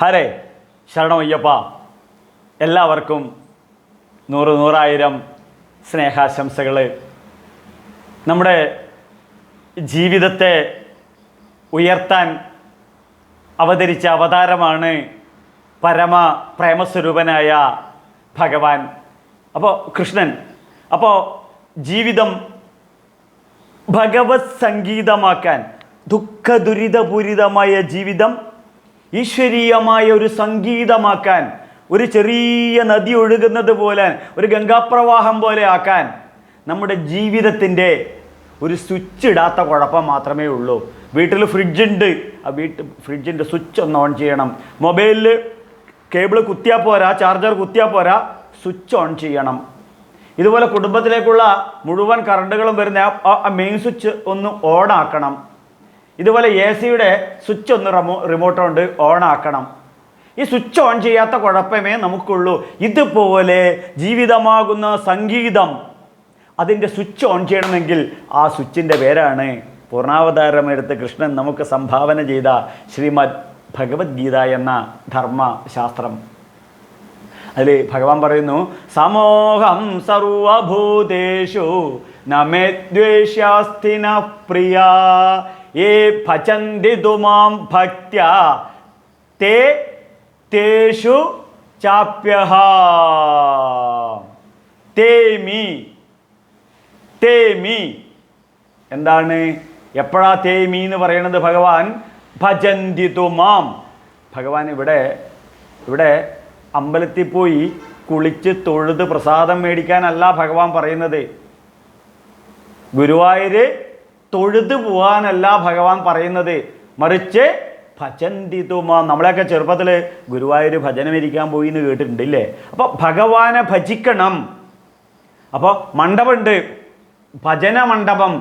ഹരേ ശരണമയ്യപ്പ. എല്ലാവർക്കും നൂറായിരം സ്നേഹാശംസകൾ. നമ്മുടെ ജീവിതത്തെ ഉയർത്താൻ അവതരിച്ച അവതാരമാണ് പരമ പ്രേമസ്വരൂപനായ ഭഗവാൻ. അപ്പോൾ കൃഷ്ണൻ. അപ്പോൾ ജീവിതം ഭഗവത് സംഗീതമാക്കാൻ, ദുഃഖദുരിതപൂരിതമായ ജീവിതം ഈശ്വരീയമായ ഒരു സംഗീതമാക്കാൻ, ഒരു ചെറിയ നദി ഒഴുകുന്നത് പോലെ, ഒരു ഗംഗാപ്രവാഹം പോലെ ആക്കാൻ നമ്മുടെ ജീവിതത്തിൻ്റെ ഒരു സ്വിച്ച് ഇടാത്ത കുഴപ്പം മാത്രമേ ഉള്ളൂ. വീട്ടിൽ ഫ്രിഡ്ജുണ്ട്, ആ ഫ്രിഡ്ജിൻ്റെ സ്വിച്ച് ഒന്ന് ഓൺ ചെയ്യണം. മൊബൈലിൽ കേബിൾ കുത്തിയാൽ പോരാ, ചാർജർ കുത്തിയാൽ പോരാ, സ്വിച്ച് ഓൺ ചെയ്യണം. ഇതുപോലെ കുടുംബത്തിലേക്കുള്ള മുഴുവൻ കറണ്ടുകളും വരുന്ന ആ മെയിൻ സ്വിച്ച് ഒന്ന് ഓൺ ആക്കണം. ഇതുപോലെ AC-യുടെ സ്വിച്ച് ഒന്ന് റിമോട്ട് കൊണ്ട് ഓൺ ആക്കണം. ഈ സ്വിച്ച് ഓൺ ചെയ്യാത്ത കുഴപ്പമേ നമുക്കുള്ളൂ. ഇതുപോലെ ജീവിതമാകുന്ന സംഗീതം, അതിൻ്റെ സ്വിച്ച് ഓൺ ചെയ്യണമെങ്കിൽ ആ സ്വിച്ചിൻ്റെ പേരാണ് പൂർണ്ണാവതാരം എടുത്ത് കൃഷ്ണൻ നമുക്ക് സംഭാവന ചെയ്ത ശ്രീമദ് ഭഗവത്ഗീത എന്ന ധർമ്മശാസ്ത്രം. അതിൽ ഭഗവാൻ പറയുന്നു, സമോഹം സർവഭൂതേഷു നമേ ദ്വേഷ്യാസ്തി ന പ്രിയ യേ ഭജന്തി മാം ഭക്ത്യാ തേ തേഷു ചാപ്യഹം. തേമി എന്താണ്? എപ്പോഴാ തേമി എന്ന് പറയണത്? ഭഗവാൻ ഭജന്തി മാം. ഭഗവാൻ ഇവിടെ അമ്പലത്തിൽ പോയി കുളിച്ച് തൊഴുത് പ്രസാദം മേടിക്കാനല്ല ഭഗവാൻ പറയുന്നത്. ഗുരുവായൂര് തൊഴുത് പോകാനല്ല ഭഗവാൻ പറയുന്നത്. മറിച്ച് ഭജന്തി മാം. നമ്മളെയൊക്കെ ചെറുപ്പത്തിൽ ഗുരുവായൂർ ഭജനം ഇരിക്കാൻ പോയി എന്ന് കേട്ടിട്ടുണ്ടില്ലേ? അപ്പോൾ ഭഗവാനെ ഭജിക്കണം. അപ്പോൾ മണ്ഡപമുണ്ട്, ഭജന മണ്ഡപം.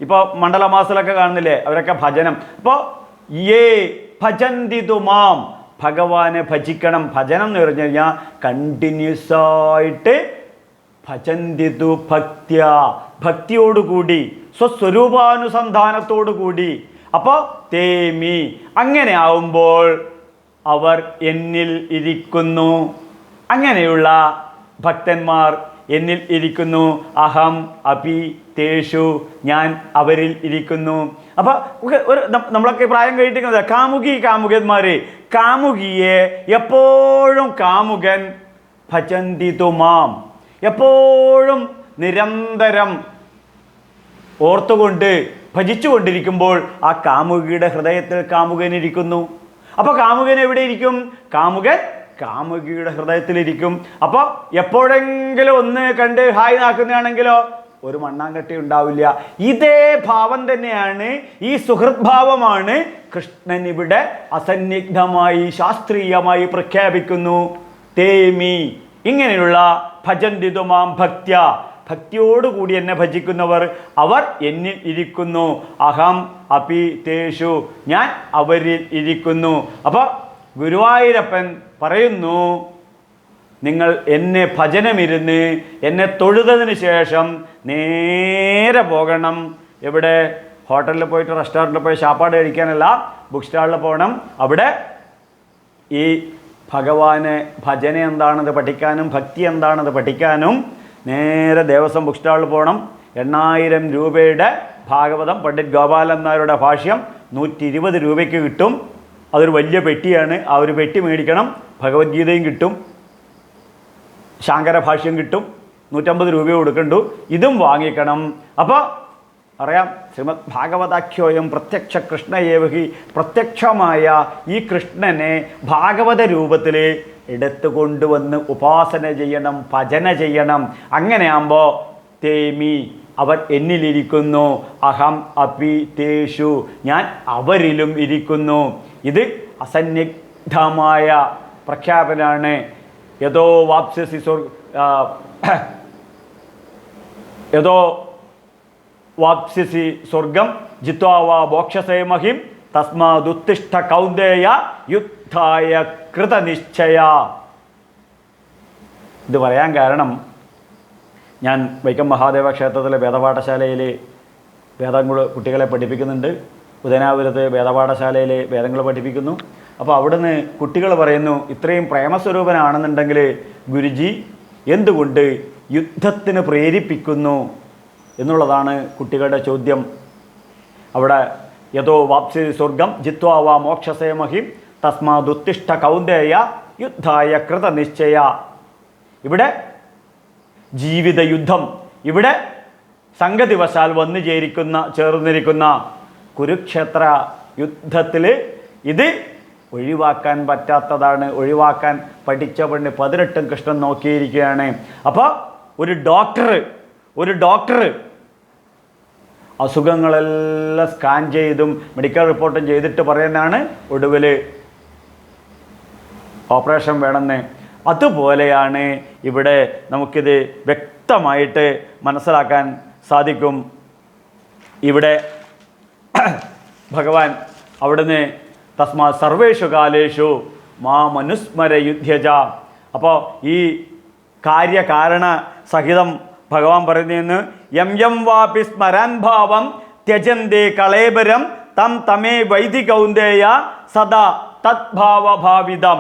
ഇപ്പോൾ മണ്ഡലമാസിലൊക്കെ കാണുന്നില്ലേ, അവരൊക്കെ ഭജനം. അപ്പോൾ യേ ഭജന്തി മാം, ഭഗവാനെ ഭജിക്കണം. ഭജനം എന്ന് പറഞ്ഞു കഴിഞ്ഞാൽ കണ്ടിന്യൂസ് ആയിട്ട് ഭജന്തി ഭക്ത്യ, ഭക്തിയോടുകൂടി, സ്വസ്വരൂപാനുസന്ധാനത്തോടുകൂടി. അപ്പോൾ തേമി, അങ്ങനെ ആവുമ്പോൾ അവർ എന്നിൽ ഇരിക്കുന്നു. അങ്ങനെയുള്ള ഭക്തന്മാർ എന്നിൽ ഇരിക്കുന്നു. അഹം അപി തേഷു, ഞാൻ അവരിൽ ഇരിക്കുന്നു. അപ്പോൾ നമ്മളൊക്കെ പ്രായം കഴിക്കുന്നത് കാമുകന്മാർ. കാമുകിയെ എപ്പോഴും കാമുകൻ ഭജന്തി മാം, എപ്പോഴും നിരന്തരം ഓർത്തുകൊണ്ട് ഭജിച്ചുകൊണ്ടിരിക്കുമ്പോൾ ആ കാമുകിയുടെ ഹൃദയത്തിൽ കാമുകനിരിക്കുന്നു. അപ്പോൾ കാമുകൻ എവിടെ ഇരിക്കും? കാമുകിയുടെ ഹൃദയത്തിലിരിക്കും. അപ്പോൾ എപ്പോഴെങ്കിലും ഒന്ന് കണ്ട് ഹായ് നാക്കുന്നതാണെങ്കിലോ ഒരു മണ്ണാങ്കട്ടി ഉണ്ടാവില്ല. ഇതേ ഭാവം തന്നെയാണ്, ഈ സുഹൃത് ഭാവമാണ് കൃഷ്ണൻ ഇവിടെ അസന്നിഗ്ധമായി ശാസ്ത്രീയമായി പ്രഖ്യാപിക്കുന്നു. തേമി, ഇങ്ങനെയുള്ള ഭജന്തി മാം ഭക്ത്യ, ഭക്തിയോടുകൂടി എന്നെ ഭജിക്കുന്നവർ അവർ എന്നിൽ ഇരിക്കുന്നു. അഹം അപി തേഷു, ഞാൻ അവരിൽ ഇരിക്കുന്നു. അപ്പോൾ ഗുരുവായൂരപ്പൻ പറയുന്നു, നിങ്ങൾ എന്നെ ഭജനമിരുന്ന് എന്നെ തൊഴുതതിന് ശേഷം നേരെ പോകണം. എവിടെ? ഹോട്ടലിൽ പോയിട്ട് റെസ്റ്റോറൻറ്റിൽ പോയി ശാപ്പാട് കഴിക്കാനല്ല, ബുക്ക് സ്റ്റാളിൽ പോകണം. അവിടെ ഈ ഭഗവാന് ഭജന എന്താണെന്ന് പഠിക്കാനും ഭക്തി എന്താണെന്ന് പഠിക്കാനും നേരെ ദേവസ്വം ബുക്ക് സ്റ്റാളിൽ പോകണം. 8000 രൂപയുടെ ഭാഗവതം പണ്ഡിറ്റ് ഗോപാലൻ നായരുടെ ഭാഷ്യം 120 രൂപയ്ക്ക് കിട്ടും. അതൊരു വലിയ പെട്ടിയാണ്. ആ ഒരു പെട്ടി മേടിക്കണം. ഭഗവത്ഗീതയും കിട്ടും, ശാങ്കര ഭാഷ്യം കിട്ടും. 150 രൂപ കൊടുക്കണ്ടു. ഇതും വാങ്ങിക്കണം. അപ്പോൾ അറിയാം, ശ്രീമദ് ഭാഗവതാഖ്യോയം പ്രത്യക്ഷ കൃഷ്ണയേവഹി, പ്രത്യക്ഷമായ ഈ കൃഷ്ണനെ ഭാഗവത രൂപത്തിൽ എടുത്തു കൊണ്ടുവന്ന് ഉപാസന ചെയ്യണം, ഭജന ചെയ്യണം. അങ്ങനെയാകുമ്പോൾ തേമി, അവർ എന്നിലിരിക്കുന്നു. അഹം അപി തേഷു, ഞാൻ അവരിലും ഇരിക്കുന്നു. ഇത് അസന്നിഗ്ധമായ പ്രഖ്യാപനമാണ്. യഥോ വാപ്സ്യസി സ്വർഗം ജിത്വാ വാ മോക്ഷസേ മഹിം തസ്മാദുത്തിഷ്ഠ കൗന്ദേയ യുദ്ധായ കൃതനിശ്ചയ. ഇത് പറയാൻ കാരണം, ഞാൻ വൈക്കം മഹാദേവ ക്ഷേത്രത്തിലെ വേദപാഠശാലയിൽ വേദങ്ങൾ കുട്ടികളെ പഠിപ്പിക്കുന്നുണ്ട്. ഉദയനാപുരത്ത് വേദപാഠശാലയിൽ വേദങ്ങൾ പഠിപ്പിക്കുന്നു. അപ്പോൾ അവിടുന്ന് കുട്ടികൾ പറയുന്നു, ഇത്രയും പ്രേമസ്വരൂപനാണെന്നുണ്ടെങ്കിൽ ഗുരുജി എന്തുകൊണ്ട് യുദ്ധത്തിന് പ്രേരിപ്പിക്കുന്നു എന്നുള്ളതാണ് കുട്ടികളുടെ ചോദ്യം. അവിടെ യഥോ വാപ്സി സ്വർഗം ജിത്വാ വാ മോക്ഷസേ മഹിം തസ്മാദുത്തിഷ്ഠ കൗന്ദേയ യുദ്ധായ കൃതനിശ്ചയ. ഇവിടെ ജീവിത യുദ്ധം, ഇവിടെ സംഗതിവശാൽ വന്നു ചേർന്നിരിക്കുന്ന കുരുക്ഷേത്ര യുദ്ധത്തിൽ ഇത് ഒഴിവാക്കാൻ പറ്റാത്തതാണ്. ഒഴിവാക്കാൻ പഠിച്ച പെണ്ണ് 18 കൃഷ്ണൻ നോക്കിയിരിക്കുകയാണ്. അപ്പോൾ ഒരു ഡോക്ടർ അസുഖങ്ങളെല്ലാം സ്കാൻ ചെയ്തും മെഡിക്കൽ റിപ്പോർട്ടും ചെയ്തിട്ട് പറയുന്നതാണ് ഒടുവിൽ ഓപ്പറേഷൻ വേണമെന്ന്. അതുപോലെയാണ് ഇവിടെ നമുക്കിത് വ്യക്തമായിട്ട് മനസ്സിലാക്കാൻ സാധിക്കും. ഇവിടെ ഭഗവാൻ അവിടുന്ന് തസ്മാ സർവേഷു കാലേഷു മാ മനുസ്മര യുദ്ധ്യജ. അപ്പോൾ ഈ കാര്യകാരണ സഹിതം ഭഗവാൻ പറയുന്നതെന്ന് യം വാപി സ്മരാൻ ഭാവം ത്യജന്തേ കളേബരം തം തമേ വൈദികൗന്ദേയ സദാ തദ്ഭാവഭാവിതം.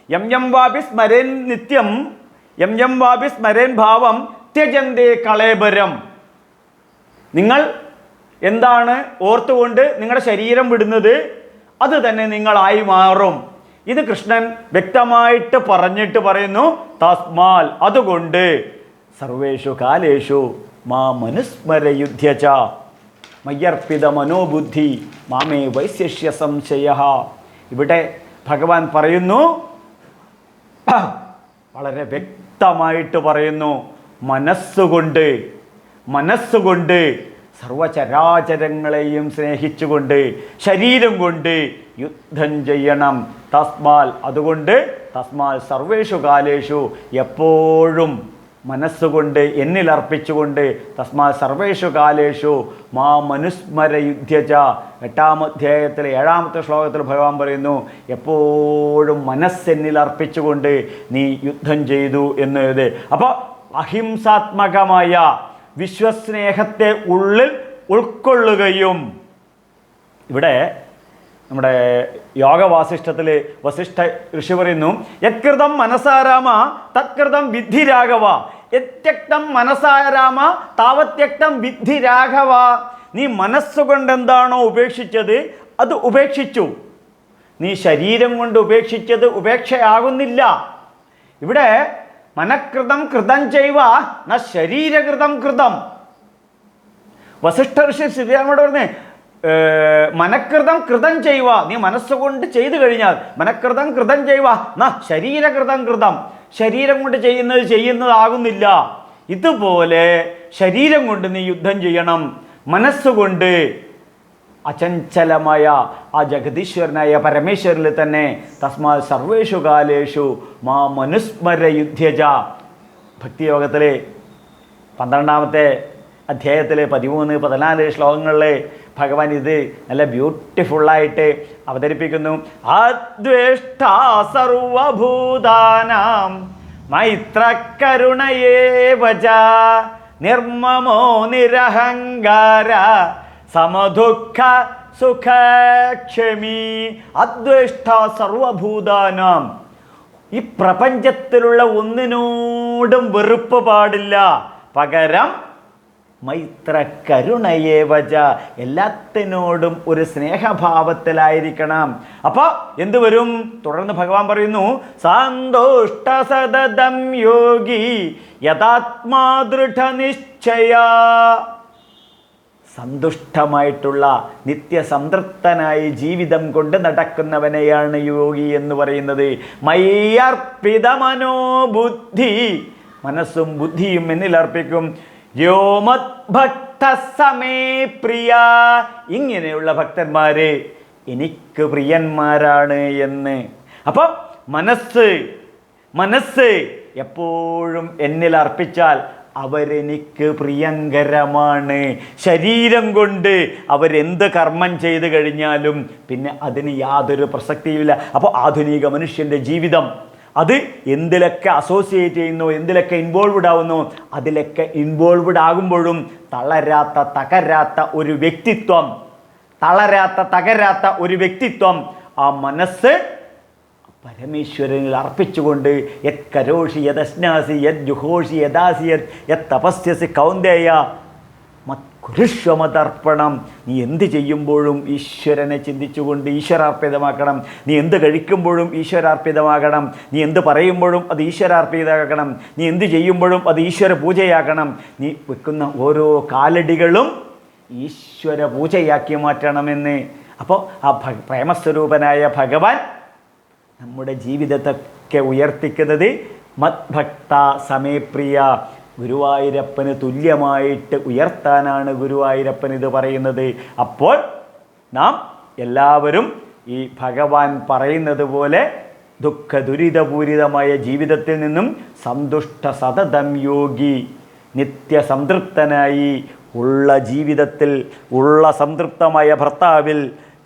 യം വാപി സ്മരൻ നിത്യം യം വാപി സ്മരൻ ഭാവം ത്യജന്തേ കളേബരം. നിങ്ങൾ എന്താണ് ഓർത്തുകൊണ്ട് നിങ്ങളുടെ ശരീരം വിടുന്നത് അത് തന്നെ നിങ്ങളായി മാറും. ഇത് കൃഷ്ണൻ വ്യക്തമായിട്ട് പറഞ്ഞിട്ട് പറയുന്നു, തസ്മാൽ അതുകൊണ്ട് സർവേഷു കാലേഷു മാ മനുസ്മര യുദ്ധ്യച മയ്യർപ്പിത മനോബുദ്ധി മാമേ വൈശ്യഷ്യ സംശയ. ഇവിടെ ഭഗവാൻ പറയുന്നു, വളരെ വ്യക്തമായിട്ട് പറയുന്നു, മനസ്സുകൊണ്ട് സർവചരാചരങ്ങളെയും സ്നേഹിച്ചുകൊണ്ട് ശരീരം കൊണ്ട് യുദ്ധം ചെയ്യണം. തസ്മാൽ സർവേഷു കാലേഷു എപ്പോഴും മനസ്സുകൊണ്ട് എന്നിൽ അർപ്പിച്ചുകൊണ്ട് തസ്മാൽ സർവേഷു കാലേഷു മാ മനുസ്മര യുദ്ധ്യച. 8-ാം അധ്യായത്തിലെ 7-ാമത്തെ ശ്ലോകത്തിൽ ഭഗവാൻ പറയുന്നു, എപ്പോഴും മനസ്സെന്നിൽ അർപ്പിച്ചുകൊണ്ട് നീ യുദ്ധം ചെയ്തു എന്നത്. അപ്പോൾ അഹിംസാത്മകമായ വിശ്വസ്നേഹത്തെ ഉള്ളിൽ ഉൾക്കൊള്ളുകയും, ഇവിടെ നമ്മുടെ യോഗവാസിഷ്ഠത്തിൽ വസിഷ്ഠ ഋഷി പറയുന്നു, യത്കൃതം മനസാരാമ തത്കൃതം വിദ്ധി രാഘവ, യത്യക്തം മനസാരാമ താവത്യക്തം വിദ്ധി രാഘവ. നീ മനസ്സുകൊണ്ട് എന്താണോ ഉപേക്ഷിച്ചത് അത് ഉപേക്ഷിച്ചു. നീ ശരീരം കൊണ്ട് ഉപേക്ഷിച്ചത് ഉപേക്ഷയാകുന്നില്ല. ഇവിടെ മനഃകൃതം കൃതം ചെയ്വ ന ശരീരകൃതം കൃതം. വസിഷ്ഠ ഋഷി ശ്രീരാമനോട് പറഞ്ഞേ, മനഃകൃതം കൃതം ചെയ്യുക, നീ മനസ്സുകൊണ്ട് ചെയ്തു കഴിഞ്ഞാൽ മനഃകൃതം കൃതം ചെയ്യുക ന ശരീരകൃതം കൃതം, ശരീരം കൊണ്ട് ചെയ്യുന്നതാകുന്നില്ല. ഇതുപോലെ ശരീരം കൊണ്ട് നീ യുദ്ധം ചെയ്യണം. മനസ്സുകൊണ്ട് അചഞ്ചലമായ ആ ജഗദീശ്വരനായ പരമേശ്വരിൽ തന്നെ തസ്മാൽ സർവേഷു കാലേഷു മാ മനുസ്മര യുദ്ധ്യജ. ഭക്തിയോഗത്തിലെ 12-ാമത്തെ അധ്യായത്തിലെ 13-14 ശ്ലോകങ്ങളിലെ ഭഗവാൻ ഇത് നല്ല ബ്യൂട്ടിഫുള്ളായിട്ട് അവതരിപ്പിക്കുന്നു. അദ്വേഷ്ടാ സർവഭൂതാനാം മൈത്രകരുണയേവച നിർമ്മമോ നിരഹങ്കാര സമദുഃഖ സുഖക്ഷമി. അദ്വേഷ്ട സർവഭൂതാനാം, ഈ പ്രപഞ്ചത്തിലുള്ള ഒന്നിനോടും വെറുപ്പ് പാടില്ല. പകരം മൈത്ര കരുണയേവച, എല്ലാത്തിനോടും ഒരു സ്നേഹഭാവത്തിലായിരിക്കണം. അപ്പോൾ എന്ത് വരും? തുടർന്ന് ഭഗവാൻ പറയുന്നു, സന്തോഷ്ട സതതം യോഗി യഥാത്മാ ദൃഢനിശ്ചയ. സന്തുഷ്ടമായിട്ടുള്ള നിത്യസംതൃപ്തനായി ജീവിതം കൊണ്ട് നടക്കുന്നവനെയാണ് യോഗി എന്ന് പറയുന്നത്. മയ്യർപ്പിത മനോബുദ്ധി, മനസ്സും ബുദ്ധിയും എന്നിൽ അർപ്പിക്കും. യോമത് ഭക്ത സമേ പ്രിയ, ഇങ്ങനെയുള്ള ഭക്തന്മാര് എനിക്ക് പ്രിയന്മാരാണ് എന്ന്. അപ്പോൾ മനസ്സ് എപ്പോഴും എന്നിൽ അർപ്പിച്ചാൽ അവരെനിക്ക് പ്രിയങ്കരമാണ്. ശരീരം കൊണ്ട് അവരെന്ത് കർമ്മം ചെയ്തു കഴിഞ്ഞാലും പിന്നെ അതിന് യാതൊരു പ്രസക്തിയുമില്ല. അപ്പോൾ ആധുനിക മനുഷ്യൻ്റെ ജീവിതം അത് എന്തിലൊക്കെ അസോസിയേറ്റ് ചെയ്യുന്നു, എന്തിലൊക്കെ ഇൻവോൾവ്ഡ് ആവുന്നു, അതിലൊക്കെ ഇൻവോൾവ്ഡ് ആകുമ്പോഴും തകരാത്ത ഒരു വ്യക്തിത്വം ആ മനസ്സ് പരമേശ്വരനിൽ അർപ്പിച്ചുകൊണ്ട് യത് കരോഷി യദശ്നാസി യത് ജുഹോഷി യദാസി യത് തപസ്യസി കൗന്ദേയ മത്കുരുഷ്വമതർപ്പണം. നീ എന്ത് ചെയ്യുമ്പോഴും ഈശ്വരനെ ചിന്തിച്ചുകൊണ്ട് ഈശ്വരാർപ്പിതമാക്കണം. നീ എന്ത് കഴിക്കുമ്പോഴും ഈശ്വരാർപ്പിതമാകണം. നീ എന്ത് പറയുമ്പോഴും അത് ഈശ്വരാർപ്പിതമാക്കണം. നീ എന്ത് ചെയ്യുമ്പോഴും അത് ഈശ്വര പൂജയാക്കണം. നീ വെക്കുന്ന ഓരോ കാലടികളും ഈശ്വര പൂജയാക്കി മാറ്റണമെന്ന്. അപ്പോൾ ആ പ്രേമസ്വരൂപനായ ഭഗവാൻ നമ്മുടെ ജീവിതത്തൊക്കെ ഉയർത്തിക്കുന്നത് മദ്ഭക്ത സമയപ്രിയ, ഗുരുവായൂരപ്പന് തുല്യമായിട്ട് ഉയർത്താനാണ് ഗുരുവായൂരപ്പൻ ഇത് പറയുന്നത്. അപ്പോൾ നാം എല്ലാവരും ഈ ഭഗവാൻ പറയുന്നത് പോലെ ദുഃഖ ദുരിതപൂരിതമായ ജീവിതത്തിൽ നിന്നും സന്തുഷ്ട സതതം യോഗി, നിത്യസംതൃപ്തനായി ഉള്ള ജീവിതത്തിൽ, ഉള്ള സംതൃപ്തമായ ഭർത്താവിൽ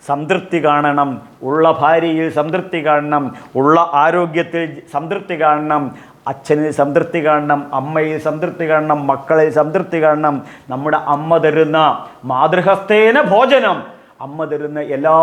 സംതൃപ്തി കാണണം, ഉള്ള ഭാര്യയിൽ സംതൃപ്തി കാണണം, ഉള്ള ആരോഗ്യത്തിൽ സംതൃപ്തി കാണണം, അച്ഛനിൽ സംതൃപ്തി കാണണം, അമ്മയിൽ സംതൃപ്തി കാണണം, മക്കളിൽ സംതൃപ്തി കാണണം. നമ്മുടെ അമ്മ തരുന്ന മാതൃഹസ്തേന ഭോജനം, അമ്മ തരുന്ന എല്ലാ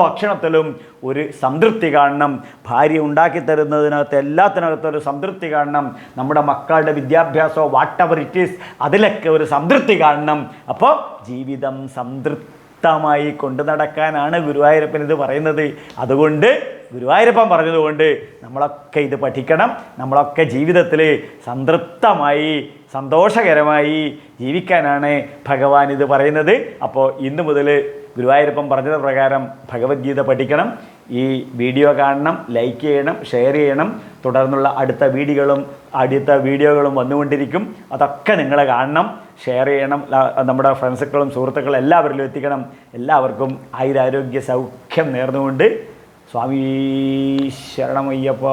ഭക്ഷണത്തിലും ഒരു സംതൃപ്തി കാണണം. ഭാര്യ ഉണ്ടാക്കി തരുന്നതിനകത്ത് എല്ലാത്തിനകത്തും ഒരു സംതൃപ്തി കാണണം. നമ്മുടെ മക്കളുടെ വിദ്യാഭ്യാസമോ വാട്ടെവർ ഇറ്റ് ഈസ് അതിലൊക്കെ ഒരു സംതൃപ്തി കാണണം. അപ്പോൾ ജീവിതം സംതൃപ്തമായി കൊണ്ടു നടക്കാനാണ് ഗുരുവായൂരപ്പൻ ഇത് പറയുന്നത്. അതുകൊണ്ട് ഗുരുവായൂരപ്പൻ പറഞ്ഞതുകൊണ്ട് നമ്മളൊക്കെ ഇത് പഠിക്കണം. നമ്മളൊക്കെ ജീവിതത്തിൽ സംതൃപ്തമായി സന്തോഷകരമായി ജീവിക്കാനാണ് ഭഗവാൻ ഇത് പറയുന്നത്. അപ്പോൾ ഇന്ന് മുതൽ ഗുരുവായൂരപ്പൻ പറഞ്ഞത് പ്രകാരം ഭഗവത്ഗീത പഠിക്കണം. ഈ വീഡിയോ കാണണം, ലൈക്ക് ചെയ്യണം, ഷെയർ ചെയ്യണം. തുടർന്നുള്ള അടുത്ത വീഡിയോകളും വന്നുകൊണ്ടിരിക്കും. അതൊക്കെ നിങ്ങൾ കാണണം, ഷെയർ ചെയ്യണം. നമ്മുടെ ഫ്രണ്ട്സുക്കളും സുഹൃത്തുക്കളും എല്ലാവരിലും എത്തിക്കണം. എല്ലാവർക്കും ആയുരാരോഗ്യ സൗഖ്യം നേർന്നുകൊണ്ട് സ്വാമി ശരണമയ്യപ്പ.